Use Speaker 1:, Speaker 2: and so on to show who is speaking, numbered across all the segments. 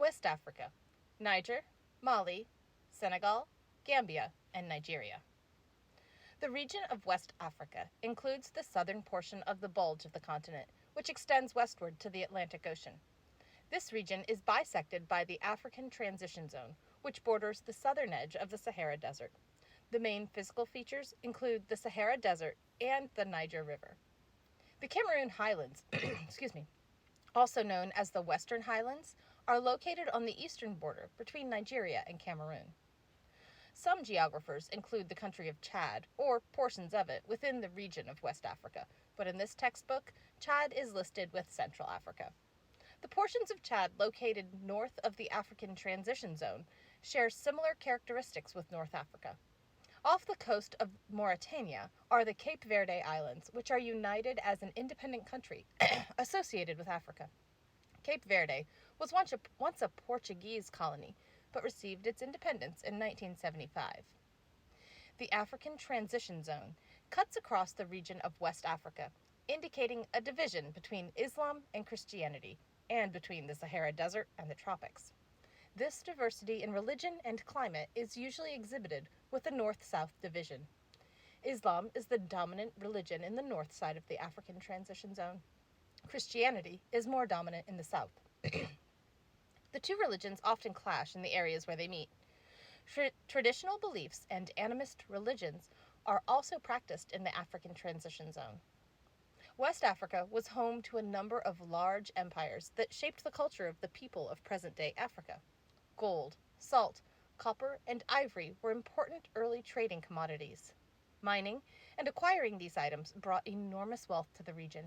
Speaker 1: West Africa: Niger, Mali, Senegal, Gambia, and Nigeria. The region of West Africa includes the southern portion of the bulge of the continent, which extends westward to the Atlantic Ocean. This region is bisected by the African Transition Zone, which borders the southern edge of the Sahara Desert. The main physical features include the Sahara Desert and the Niger River. The Cameroon Highlands, also known as the Western Highlands, are located on the eastern border between Nigeria and Cameroon. Some geographers include the country of Chad, or portions of it, within the region of West Africa, but in this textbook, Chad is listed with Central Africa. The portions of Chad located north of the African Transition Zone share similar characteristics with North Africa. Off the coast of Mauritania are the Cape Verde Islands, which are united as an independent country associated with Africa. Cape Verde was once a Portuguese colony, but received its independence in 1975. The African Transition Zone cuts across the region of West Africa, indicating a division between Islam and Christianity, and between the Sahara Desert and the tropics. This diversity in religion and climate is usually exhibited with the north-south division. Islam is the dominant religion in the north side of the African Transition Zone. Christianity is more dominant in the south. The two religions often clash in the areas where they meet. Traditional beliefs and animist religions are also practiced in the African Transition Zone. West Africa was home to a number of large empires that shaped the culture of the people of present-day Africa. Gold, salt, copper, and ivory were important early trading commodities. Mining and acquiring these items brought enormous wealth to the region.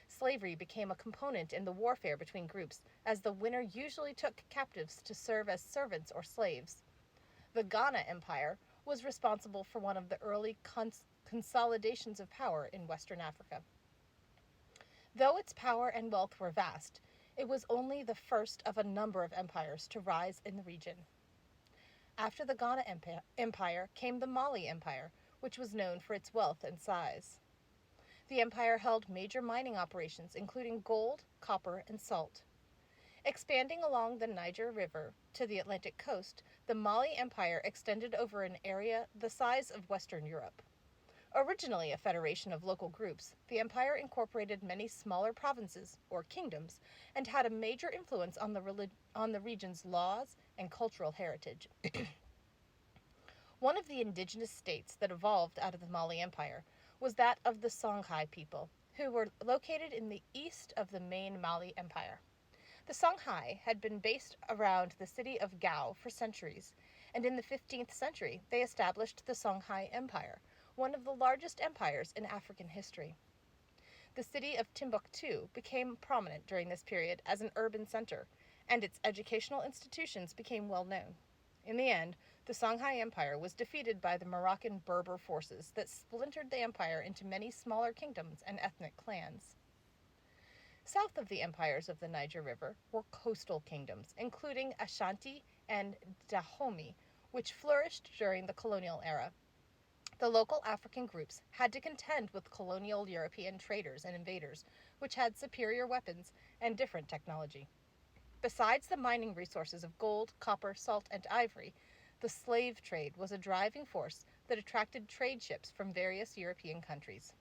Speaker 1: Slavery became a component in the warfare between groups, as the winner usually took captives to serve as servants or slaves. The Ghana Empire was responsible for one of the early consolidations of power in Western Africa. Though its power and wealth were vast, it was only the first of a number of empires to rise in the region. After the Ghana Empire came the Mali Empire, which was known for its wealth and size. The empire held major mining operations, including gold, copper, and salt. Expanding along the Niger River to the Atlantic coast, the Mali Empire extended over an area the size of Western Europe. Originally a federation of local groups, the empire incorporated many smaller provinces, or kingdoms, and had a major influence on the region's laws and cultural heritage. One of the indigenous states that evolved out of the Mali Empire was that of the Songhai people, who were located in the east of the main Mali Empire. The Songhai had been based around the city of Gao for centuries, and in the 15th century they established the Songhai Empire, one of the largest empires in African history. The city of Timbuktu became prominent during this period as an urban center, and its educational institutions became well known. In the end, the Songhai Empire was defeated by the Moroccan Berber forces that splintered the empire into many smaller kingdoms and ethnic clans. South of the empires of the Niger River were coastal kingdoms, including Ashanti and Dahomey, which flourished during the colonial era. The local African groups had to contend with colonial European traders and invaders, which had superior weapons and different technology. Besides the mining resources of gold, copper, salt, and ivory, the slave trade was a driving force that attracted trade ships from various European countries.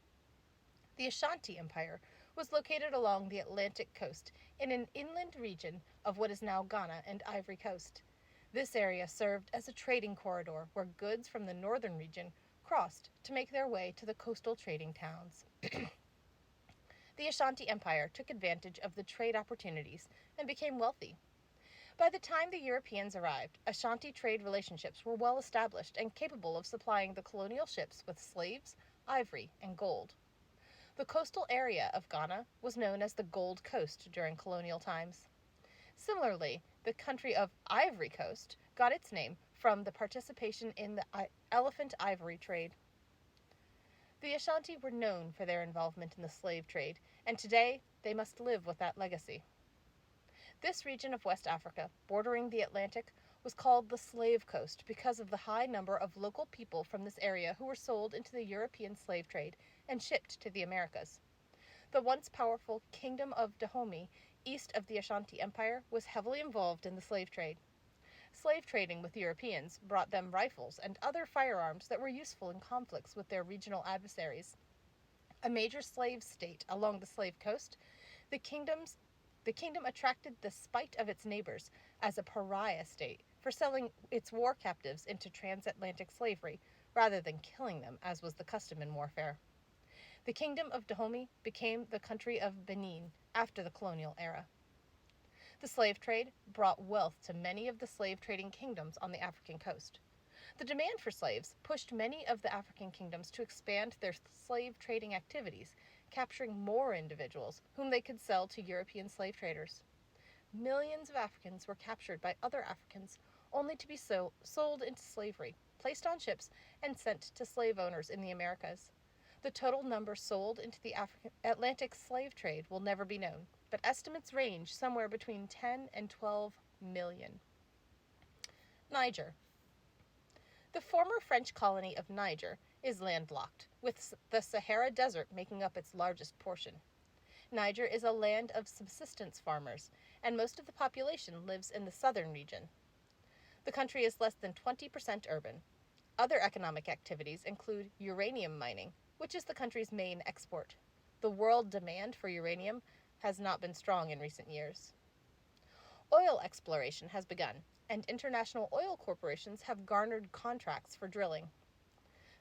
Speaker 1: The Ashanti Empire was located along the Atlantic coast in an inland region of what is now Ghana and Ivory Coast. This area served as a trading corridor where goods from the northern region crossed to make their way to the coastal trading towns. The Ashanti Empire took advantage of the trade opportunities and became wealthy. By the time the Europeans arrived, Ashanti trade relationships were well established and capable of supplying the colonial ships with slaves, ivory, and gold. The coastal area of Ghana was known as the Gold Coast during colonial times. Similarly, the country of Ivory Coast got its name from the participation in the elephant ivory trade. The Ashanti were known for their involvement in the slave trade, and today they must live with that legacy. This region of West Africa, bordering the Atlantic, was called the Slave Coast because of the high number of local people from this area who were sold into the European slave trade and shipped to the Americas. The once powerful Kingdom of Dahomey east of the Ashanti Empire was heavily involved in the slave trade. Slave trading with Europeans brought them rifles and other firearms that were useful in conflicts with their regional adversaries. A major slave state along the slave coast, the kingdom attracted the spite of its neighbors as a pariah state for selling its war captives into transatlantic slavery rather than killing them, as was the custom in warfare. The kingdom of Dahomey became the country of Benin after the colonial era. The slave trade brought wealth to many of the slave trading kingdoms on the African coast. The demand for slaves pushed many of the African kingdoms to expand their slave trading activities, capturing more individuals whom they could sell to European slave traders. Millions of Africans were captured by other Africans, only to be sold into slavery, placed on ships, and sent to slave owners in the Americas. The total number sold into the Atlantic slave trade will never be known, but estimates range somewhere between 10 and 12 million. Niger. The former French colony of Niger is landlocked, with the Sahara Desert making up its largest portion. Niger is a land of subsistence farmers, and most of the population lives in the southern region. The country is less than 20% urban. Other economic activities include uranium mining, which is the country's main export. The world demand for uranium has not been strong in recent years. Oil exploration has begun, and international oil corporations have garnered contracts for drilling.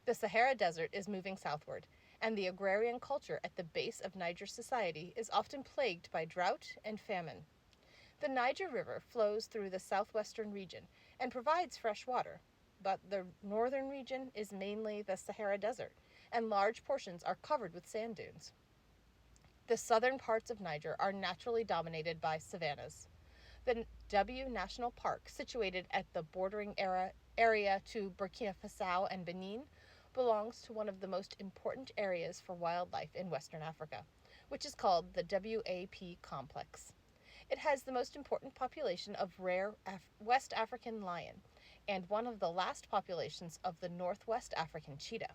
Speaker 1: The Sahara Desert is moving southward, and the agrarian culture at the base of Niger society is often plagued by drought and famine. The Niger River flows through the southwestern region and provides fresh water, but the northern region is mainly the Sahara Desert, and large portions are covered with sand dunes. The southern parts of Niger are naturally dominated by savannas. The W National Park, situated at the bordering area to Burkina Faso and Benin, belongs to one of the most important areas for wildlife in Western Africa, which is called the WAP Complex. It has the most important population of rare West African lion and one of the last populations of the Northwest African cheetah.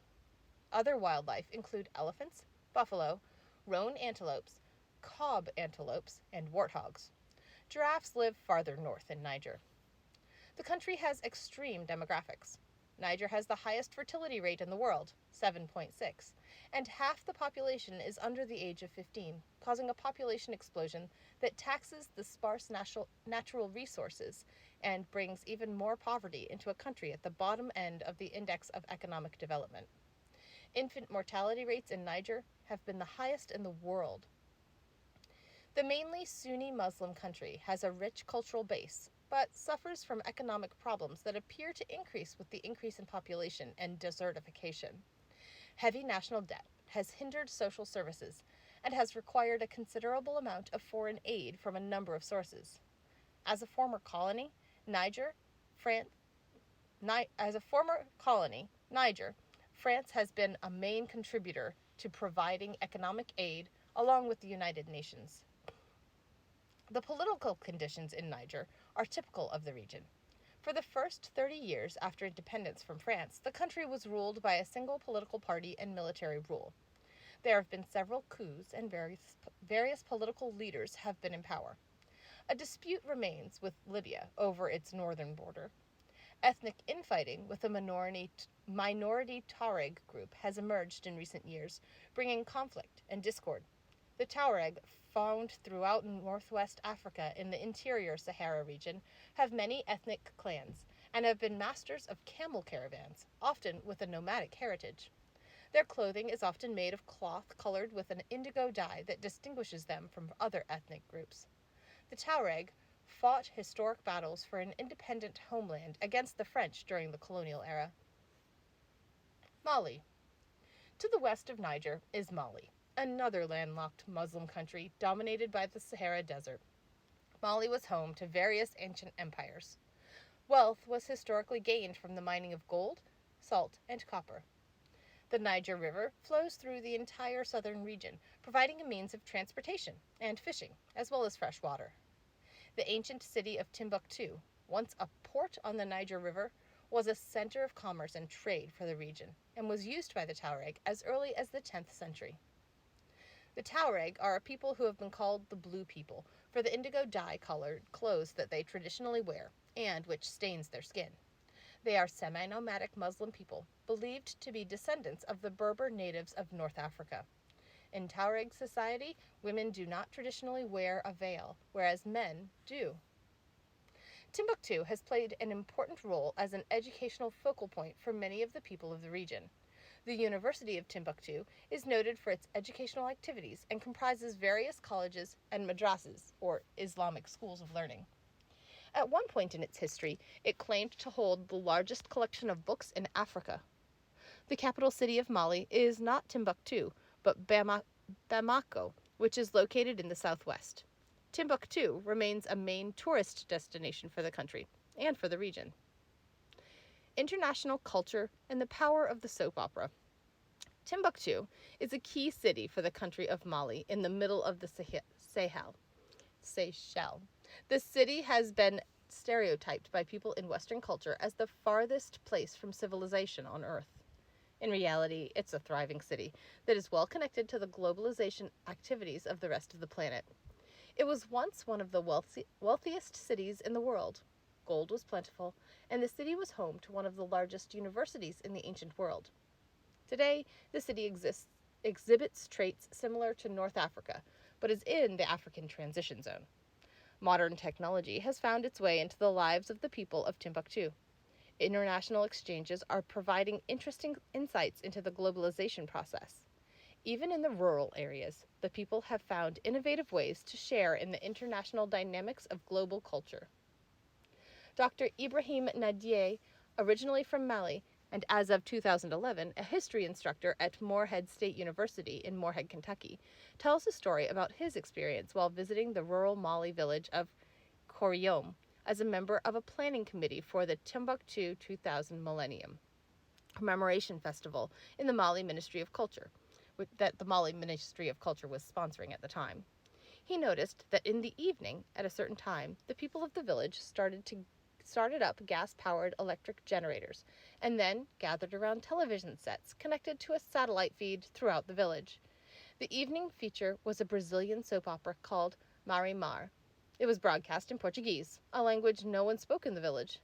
Speaker 1: Other wildlife include elephants, buffalo, roan antelopes, cob antelopes, and warthogs. Giraffes live farther north in Niger. The country has extreme demographics. Niger has the highest fertility rate in the world, 7.6, and half the population is under the age of 15, causing a population explosion that taxes the sparse natural resources and brings even more poverty into a country at the bottom end of the index of economic development. Infant mortality rates in Niger have been the highest in the world. The mainly Sunni Muslim country has a rich cultural base, but suffers from economic problems that appear to increase with the increase in population and desertification. Heavy national debt has hindered social services and has required a considerable amount of foreign aid from a number of sources. As a former colony, Niger, France has been a main contributor to providing economic aid along with the United Nations. The political conditions in Niger are typical of the region. For the first 30 years after independence from France, the country was ruled by a single political party and military rule. There have been several coups and various political leaders have been in power. A dispute remains with Libya over its northern border. Ethnic infighting with a minority Tuareg group has emerged in recent years, bringing conflict and discord. The Tuareg, found throughout northwest Africa in the interior Sahara region, have many ethnic clans and have been masters of camel caravans, often with a nomadic heritage. Their clothing is often made of cloth colored with an indigo dye that distinguishes them from other ethnic groups. The Tuareg fought historic battles for an independent homeland against the French during the colonial era. Mali. To the west of Niger is Mali, another landlocked Muslim country dominated by the Sahara Desert. Mali was home to various ancient empires. Wealth was historically gained from the mining of gold, salt, and copper. The Niger River flows through the entire southern region, providing a means of transportation and fishing, as well as fresh water. The ancient city of Timbuktu, once a port on the Niger River, was a center of commerce and trade for the region, and was used by the Tuareg as early as the 10th century. The Tuareg are a people who have been called the Blue People, for the indigo dye-colored clothes that they traditionally wear and which stains their skin. They are semi-nomadic Muslim people, believed to be descendants of the Berber natives of North Africa. In Tuareg society, women do not traditionally wear a veil, whereas men do. Timbuktu has played an important role as an educational focal point for many of the people of the region. The University of Timbuktu is noted for its educational activities and comprises various colleges and madrasas, or Islamic schools of learning. At one point in its history, it claimed to hold the largest collection of books in Africa. The capital city of Mali is not Timbuktu, but Bamako, which is located in the southwest. Timbuktu remains a main tourist destination for the country and for the region. International culture and the power of the soap opera. Timbuktu is a key city for the country of Mali in the middle of the Seychelles. The city has been stereotyped by people in Western culture as the farthest place from civilization on Earth. In reality, it's a thriving city that is well connected to the globalization activities of the rest of the planet. It was once one of the wealthiest cities in the world. Gold was plentiful, and the city was home to one of the largest universities in the ancient world. Today, the city exhibits traits similar to North Africa, but is in the African transition zone. Modern technology has found its way into the lives of the people of Timbuktu. International exchanges are providing interesting insights into the globalization process. Even in the rural areas, the people have found innovative ways to share in the international dynamics of global culture. Dr. Ibrahim Nadier, originally from Mali, and as of 2011, a history instructor at Morehead State University in Morehead, Kentucky, tells a story about his experience while visiting the rural Mali village of Koriom as a member of a planning committee for the Timbuktu 2000 Millennium Commemoration Festival in the Mali Ministry of Culture, that the Mali Ministry of Culture was sponsoring at the time. He noticed that in the evening, at a certain time, the people of the village started up gas-powered electric generators, and then gathered around television sets connected to a satellite feed throughout the village. The evening feature was a Brazilian soap opera called Marimar. It was broadcast in Portuguese, a language no one spoke in the village.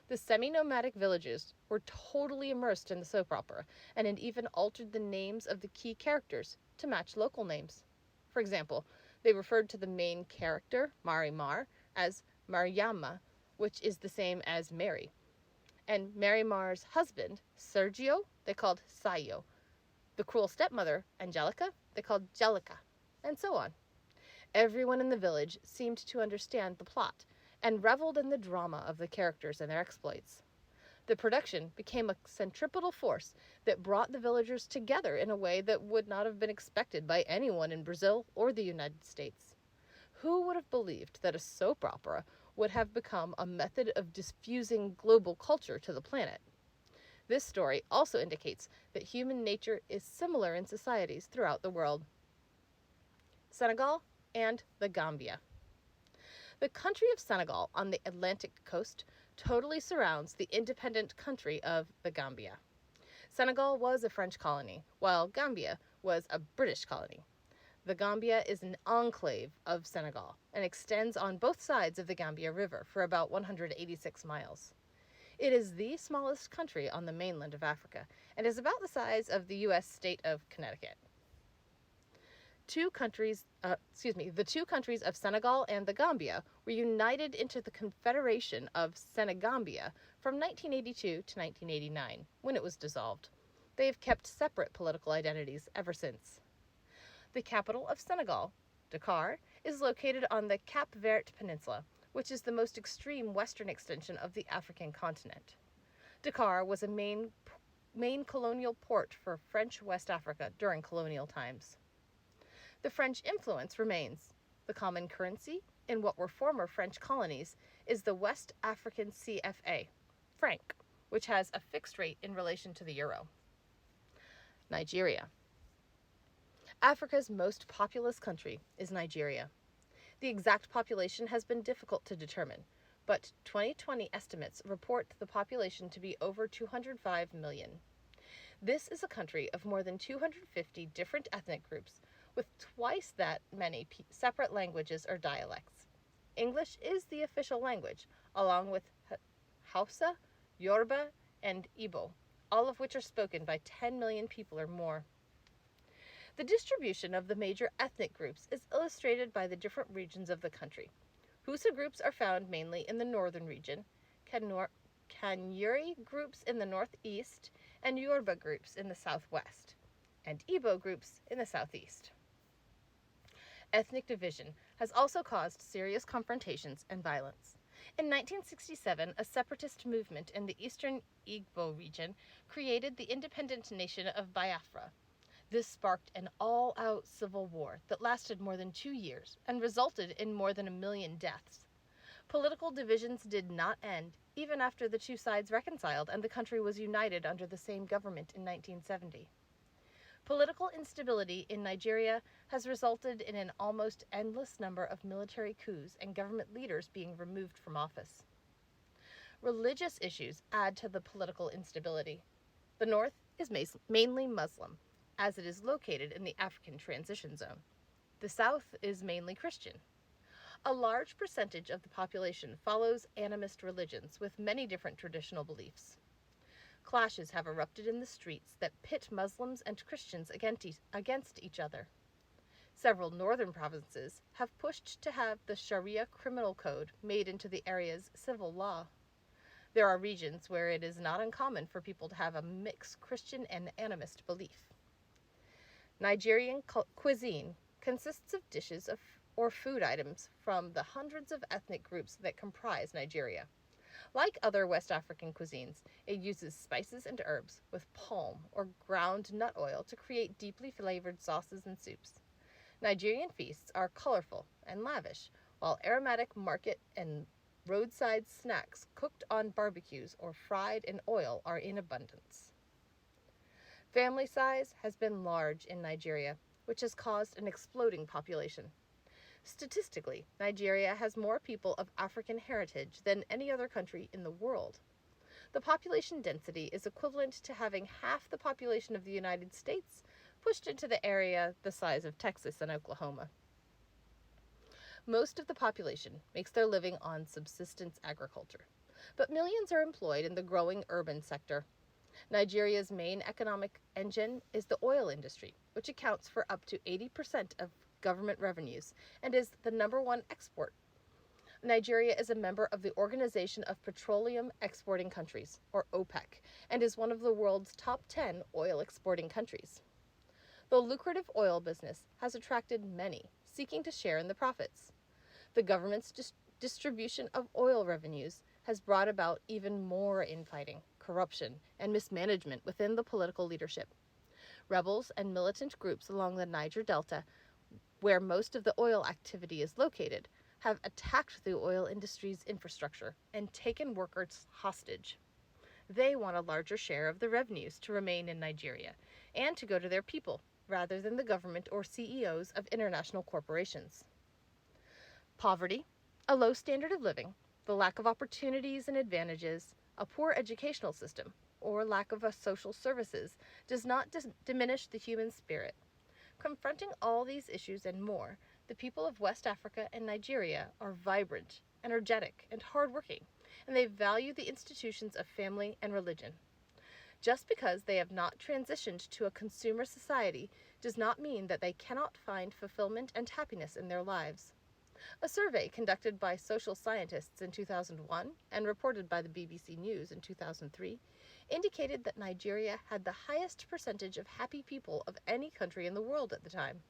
Speaker 1: The semi-nomadic villagers were totally immersed in the soap opera, and had even altered the names of the key characters to match local names. For example, they referred to the main character, Marimar, as Mariama, which is the same as Mary. And Marimar's husband, Sergio, they called Sayo. The cruel stepmother, Angelica, they called Jellica, and so on. Everyone in the village seemed to understand the plot, and reveled in the drama of the characters and their exploits. The production became a centripetal force that brought the villagers together in a way that would not have been expected by anyone in Brazil or the United States. Who would have believed that a soap opera would have become a method of diffusing global culture to the planet? This story also indicates that human nature is similar in societies throughout the world. Senegal and the Gambia. The country of Senegal on the Atlantic coast totally surrounds the independent country of the Gambia. Senegal was a French colony, while Gambia was a British colony. The Gambia is an enclave of Senegal and extends on both sides of the Gambia River for about 186 miles. It is the smallest country on the mainland of Africa and is about the size of the U.S. state of Connecticut. The two countries of Senegal and the Gambia were united into the Confederation of Senegambia from 1982 to 1989, when it was dissolved. They have kept separate political identities ever since. The capital of Senegal, Dakar, is located on the Cap Vert Peninsula, which is the most extreme western extension of the African continent. Dakar was a main colonial port for French West Africa during colonial times. The French influence remains. The common currency in what were former French colonies is the West African CFA, franc, which has a fixed rate in relation to the euro. Nigeria. Africa's most populous country is Nigeria. The exact population has been difficult to determine, but 2020 estimates report the population to be over 205 million. This is a country of more than 250 different ethnic groups, with twice that many separate languages or dialects. English is the official language, along with Hausa, Yoruba, and Igbo, all of which are spoken by 10 million people or more. The distribution of the major ethnic groups is illustrated by the different regions of the country. Hausa groups are found mainly in the northern region, Kanuri groups in the northeast, and Yoruba groups in the southwest, and Igbo groups in the southeast. Ethnic division has also caused serious confrontations and violence. In 1967, a separatist movement in the eastern Igbo region created the independent nation of Biafra. This sparked an all-out civil war that lasted more than 2 years and resulted in more than 1 million deaths. Political divisions did not end even after the two sides reconciled and the country was united under the same government in 1970. Political instability in Nigeria has resulted in an almost endless number of military coups and government leaders being removed from office. Religious issues add to the political instability. The north is mainly Muslim, as it is located in the African Transition Zone. The south is mainly Christian. A large percentage of the population follows animist religions with many different traditional beliefs. Clashes have erupted in the streets that pit Muslims and Christians against each other. Several northern provinces have pushed to have the Sharia criminal code made into the area's civil law. There are regions where it is not uncommon for people to have a mixed Christian and animist belief. Nigerian cuisine consists of dishes or food items from the hundreds of ethnic groups that comprise Nigeria. Like other West African cuisines, it uses spices and herbs with palm or ground nut oil to create deeply flavored sauces and soups. Nigerian feasts are colorful and lavish, while aromatic market and roadside snacks cooked on barbecues or fried in oil are in abundance. Family size has been large in Nigeria, which has caused an exploding population. Statistically, Nigeria has more people of African heritage than any other country in the world. The population density is equivalent to having half the population of the United States pushed into the area the size of Texas and Oklahoma. Most of the population makes their living on subsistence agriculture, but millions are employed in the growing urban sector. Nigeria's main economic engine is the oil industry, which accounts for up to 80% of government revenues and is the #1 export. Nigeria is a member of the Organization of Petroleum Exporting Countries, or OPEC, and is one of the world's top 10 oil exporting countries. The lucrative oil business has attracted many seeking to share in the profits. The government's distribution of oil revenues has brought about even more infighting, corruption, and mismanagement within the political leadership. Rebels and militant groups along the Niger Delta, where most of the oil activity is located, have attacked the oil industry's infrastructure and taken workers hostage. They want a larger share of the revenues to remain in Nigeria and to go to their people, rather than the government or CEOs of international corporations. Poverty, a low standard of living, the lack of opportunities and advantages, a poor educational system, or lack of social services does not diminish the human spirit. Confronting all these issues and more, the people of West Africa and Nigeria are vibrant, energetic, and hardworking, and they value the institutions of family and religion. Just because they have not transitioned to a consumer society does not mean that they cannot find fulfillment and happiness in their lives. A survey conducted by social scientists in 2001 and reported by the BBC News in 2003 indicated that Nigeria had the highest percentage of happy people of any country in the world at the time.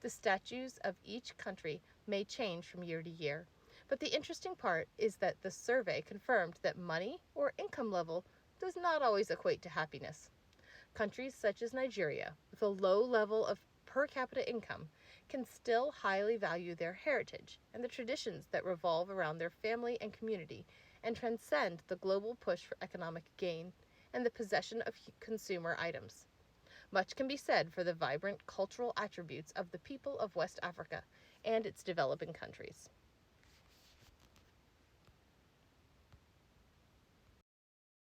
Speaker 1: The statutes of each country may change from year to year, but the interesting part is that the survey confirmed that money or income level does not always equate to happiness. Countries such as Nigeria, with a low level of per capita income, can still highly value their heritage and the traditions that revolve around their family and community and transcend the global push for economic gain and the possession of consumer items. Much can be said for the vibrant cultural attributes of the people of West Africa and its developing countries.